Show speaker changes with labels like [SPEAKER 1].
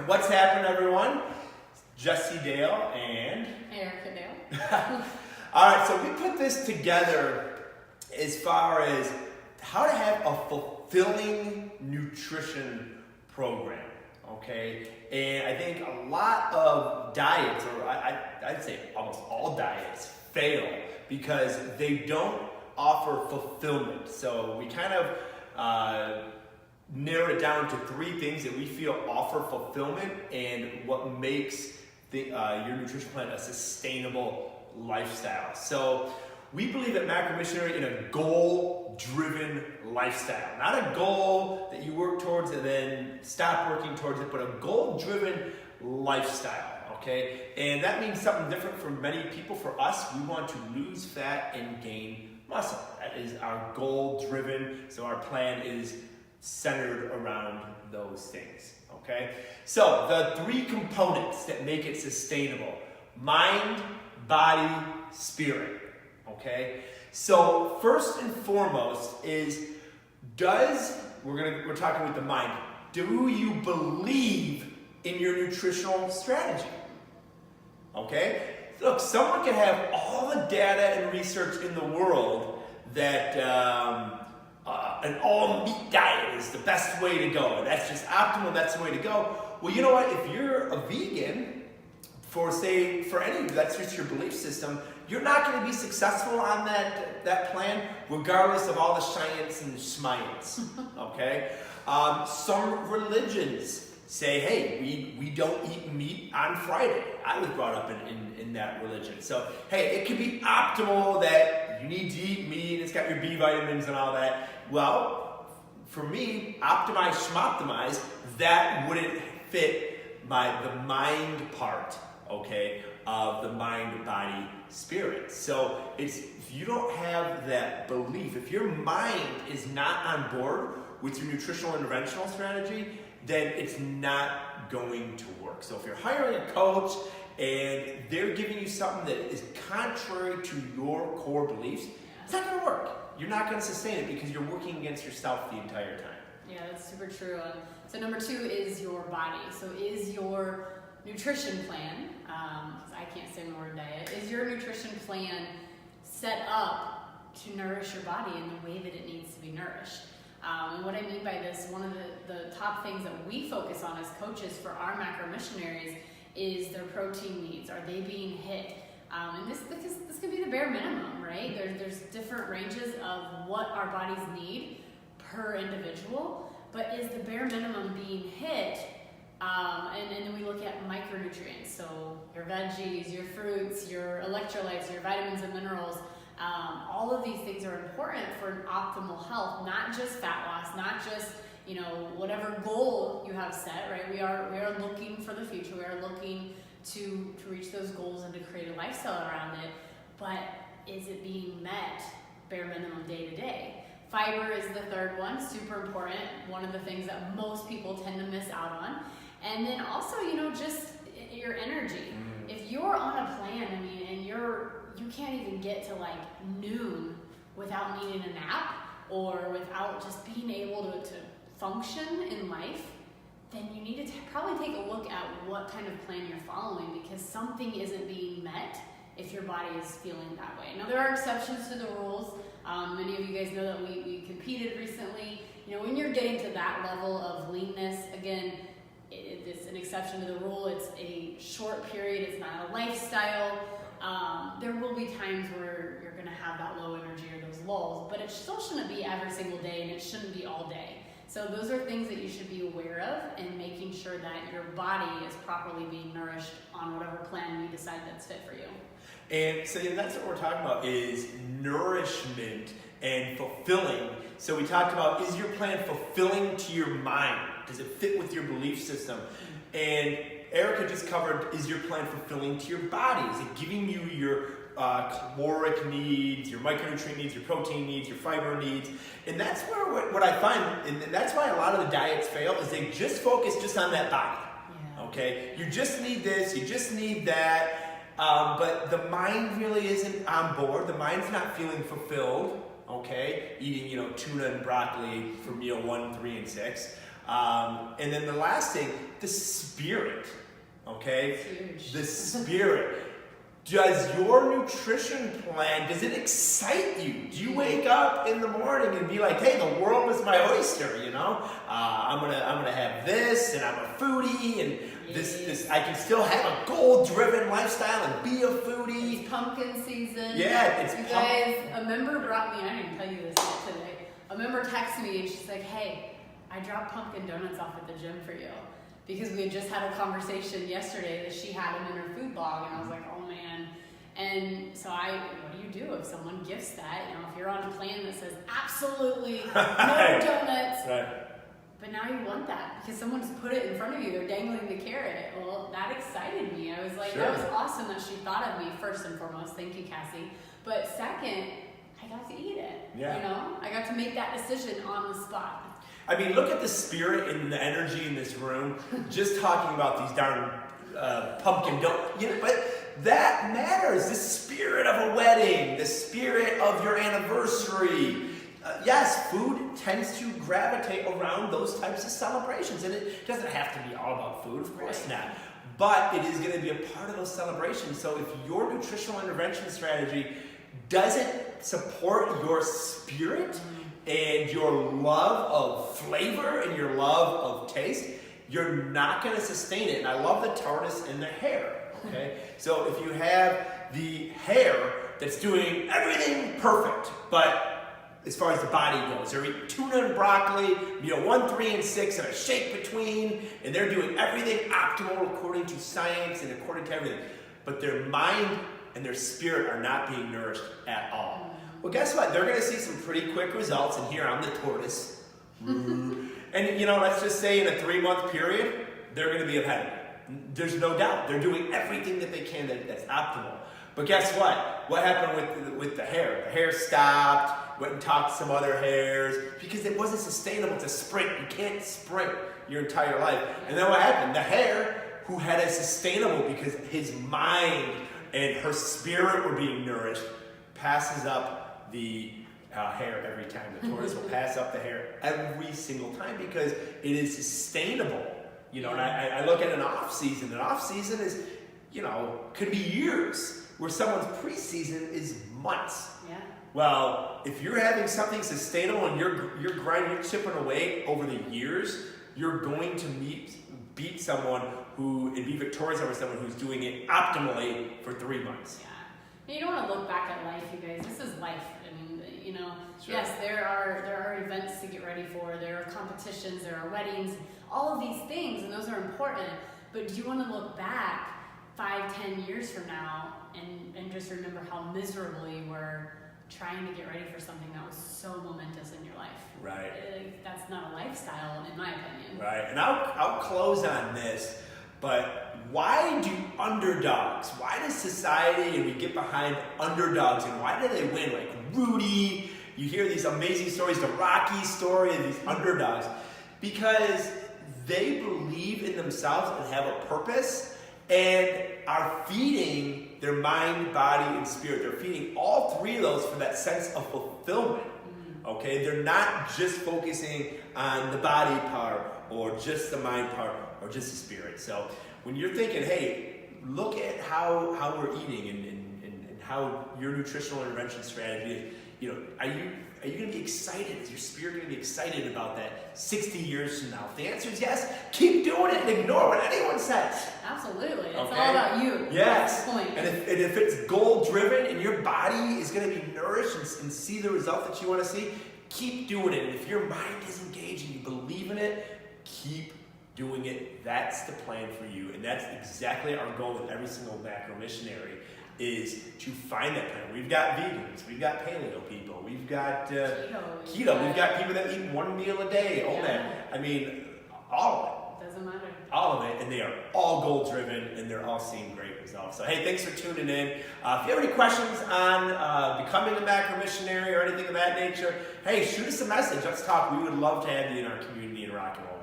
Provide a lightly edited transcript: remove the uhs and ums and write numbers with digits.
[SPEAKER 1] What's happening, everyone? Jesse Dale and
[SPEAKER 2] Erica Dale.
[SPEAKER 1] All right, so we put this together as far as how to have a fulfilling nutrition program, okay? And I think a lot of diets, or I'd say almost all diets, fail because they don't offer fulfillment. So we kind of narrow it down to three things that we feel offer fulfillment and what makes your nutrition plan a sustainable lifestyle. So we believe at Macro Missionary in a goal-driven lifestyle. Not a goal that you work towards and then stop working towards it, but a goal-driven lifestyle, okay? And that means something different for many people. For us, we want to lose fat and gain muscle. That is our goal-driven, so our plan is centered around those things, okay? So the three components that make it sustainable: mind, body, spirit, okay? So first and foremost is, we're talking with the mind, do you believe in your nutritional strategy? Okay? Look, someone can have all the data and research in the world that an all-meat diet is the best way to go. That's just optimal, that's the way to go. Well, you know what? If you're a vegan, that's just your belief system, you're not going to be successful on that plan, regardless of all the science and science, okay? Some religions say, hey, we don't eat meat on Friday. I was brought up in that religion. So, hey, it could be optimal that you need to eat meat, it's got your B vitamins and all that. Well, for me, schmoptimize, that wouldn't fit the mind part, okay, of the mind, body, spirit. So if you don't have that belief, if your mind is not on board with your nutritional interventional strategy, then it's not going to work. So if you're hiring a coach and they're giving you something that is contrary to your core beliefs, it's not going to work. You're not going to sustain it because you're working against yourself the entire time.
[SPEAKER 2] Yeah, that's super true. So number two is your body. So is your nutrition plan, I can't say the word diet, is your nutrition plan set up to nourish your body in the way that it needs to be nourished? And what I mean by this, one of the top things that we focus on as coaches for our macro missionaries is their protein needs. Are they being hit? And this could be the bare minimum, right? There's different ranges of what our bodies need per individual, but is the bare minimum being hit? And then we look at micronutrients, so your veggies, your fruits, your electrolytes, your vitamins and minerals. All of these things are important for optimal health, not just fat loss, not just whatever goal you have set. Right? We are looking for the future. We are looking to reach those goals and to create a lifestyle around it. But is it being met bare minimum day to day? Fiber is the third one, super important. One of the things that most people tend to miss out on. And then also, just your energy. If you're on a plan, and you can't even get to like noon without needing a nap or without just being able to function in life, then you need to probably take a look at what kind of plan you're following, because something isn't being met if your body is feeling that way. Now, there are exceptions to the rules. Many of you guys know that we competed recently. When you're getting to that level of leanness, again, it's an exception to the rule. It's a short period. It's not a lifestyle. There will be times where you're going to have that low energy or those lulls, but it still shouldn't be every single day, and it shouldn't be all day. So those are things that you should be aware of, and making sure that your body is properly being nourished on whatever plan you decide that's fit for you.
[SPEAKER 1] And so that's what we're talking about, is nourishment and fulfilling. So we talked about, is your plan fulfilling to your mind? Does it fit with your belief system? And Erica just covered, is your plan fulfilling to your body? Is it giving you your caloric needs, your micronutrient needs, your protein needs, your fiber needs? And that's where what I find, and that's why a lot of the diets fail, is they just focus just on that body. Yeah. Okay? You just need this, you just need that. But the mind really isn't on board. The mind's not feeling fulfilled, okay? Eating, tuna and broccoli for meal 1, 3, and 6. And then the last thing, the spirit. Okay?
[SPEAKER 2] It's huge.
[SPEAKER 1] The spirit. Does your nutrition plan, does it excite you? Do you wake up in the morning and be like, hey, the world is my oyster, you know? I'm gonna have this, and I'm a foodie, and this I can still have a goal-driven lifestyle and be a foodie.
[SPEAKER 2] It's pumpkin season.
[SPEAKER 1] Yeah, it's
[SPEAKER 2] you guys, a member brought me, I didn't tell you this yet today. A member texted me and she's like, hey, I dropped pumpkin donuts off at the gym for you. Because we had just had a conversation yesterday that she had them in her food blog, and I was like, oh man. And so what do you do if someone gifts that? You know, if you're on a plan that says absolutely no donuts,
[SPEAKER 1] Right.
[SPEAKER 2] but now you want that because someone's put it in front of you, they're dangling the carrot. Well, that excited me. I was like,
[SPEAKER 1] Sure.
[SPEAKER 2] that was awesome that she thought of me, first and foremost. Thank you, Cassie. But second, I got to eat it.
[SPEAKER 1] Yeah.
[SPEAKER 2] You know, I got to make that decision on the spot.
[SPEAKER 1] I mean, look at the spirit and the energy in this room. Just talking about these darn pumpkin donuts. You know, but that matters. The spirit of a wedding, the spirit of your anniversary. Yes, food tends to gravitate around those types of celebrations. And it doesn't have to be all about food, of course not. But it is going to be a part of those celebrations. So if your nutritional intervention strategy doesn't support your spirit, and your love of flavor and your love of taste, you're not going to sustain it. And I love the tortoise and the hare, okay? So if you have the hare that's doing everything perfect, but as far as the body goes, they're eating tuna and broccoli, meal 1, 3, and 6, and a shake between, and they're doing everything optimal according to science and according to everything. But their mind and their spirit are not being nourished at all. Well, guess what? They're going to see some pretty quick results, and here I'm the tortoise. And, you know, let's just say in a 3-month period, they're going to be ahead of me. There's no doubt. They're doing everything that they can that's optimal. But guess what? What happened with the hare? The hare stopped, went and talked to some other hares, because it wasn't sustainable to sprint. You can't sprint your entire life. And then what happened? The hare, who had a sustainable, because his mind and her spirit were being nourished, passes up the hare every time. The tortoise will pass up the hare every single time because it is sustainable. You know, and I look at an off season. An off season is, you know, could be years, where someone's preseason is months.
[SPEAKER 2] Yeah.
[SPEAKER 1] Well, if you're having something sustainable and you're grinding, you're chipping away over the years, you're going to beat someone and be victorious over someone who's doing it optimally for 3 months.
[SPEAKER 2] Yeah. You don't want to look back at life, you guys. This is life. I mean, you know,
[SPEAKER 1] Sure.
[SPEAKER 2] yes, there are events to get ready for. There are competitions. There are weddings. All of these things, and those are important. But do you want to look back 5-10 years from now and just remember how miserable you were trying to get ready for something that was so momentous in your life?
[SPEAKER 1] Right.
[SPEAKER 2] That's not a lifestyle, in my opinion.
[SPEAKER 1] Right. And I'll close on this. But why do underdogs, why does society, and we get behind underdogs, and why do they win? Like Rudy, you hear these amazing stories, the Rocky story of these underdogs, because they believe in themselves and have a purpose and are feeding their mind, body, and spirit. They're feeding all 3 of those for that sense of fulfillment. Okay? They're not just focusing on the body part or just the mind part or just the spirit. So when you're thinking, hey, look at how we're eating and how your nutritional intervention strategy is, you know, are you going to be excited? Is your spirit going to be excited about that 60 years from now? If the answer is yes, keep doing it and ignore what anyone says.
[SPEAKER 2] Absolutely. It's
[SPEAKER 1] Okay?
[SPEAKER 2] all about you.
[SPEAKER 1] Yes.
[SPEAKER 2] That's the point.
[SPEAKER 1] And if it's goal-driven and your body is going to be nourished and see the result that you want to see, keep doing it. And if your mind is engaged and you believe in it, keep doing it. That's the plan for you. And that's exactly our goal with every single macro missionary, is to find that plan. We've got vegans, we've got paleo people, we've got keto, we've got people that eat 1 meal a day, all that. I mean, all of it.
[SPEAKER 2] Doesn't matter.
[SPEAKER 1] All of it, and they are all goal driven, and they're all seeing great results. So hey, thanks for tuning in. If you have any questions on becoming a macro missionary or anything of that nature, hey, shoot us a message. Let's talk. We would love to have you in our community in Rock and Roll.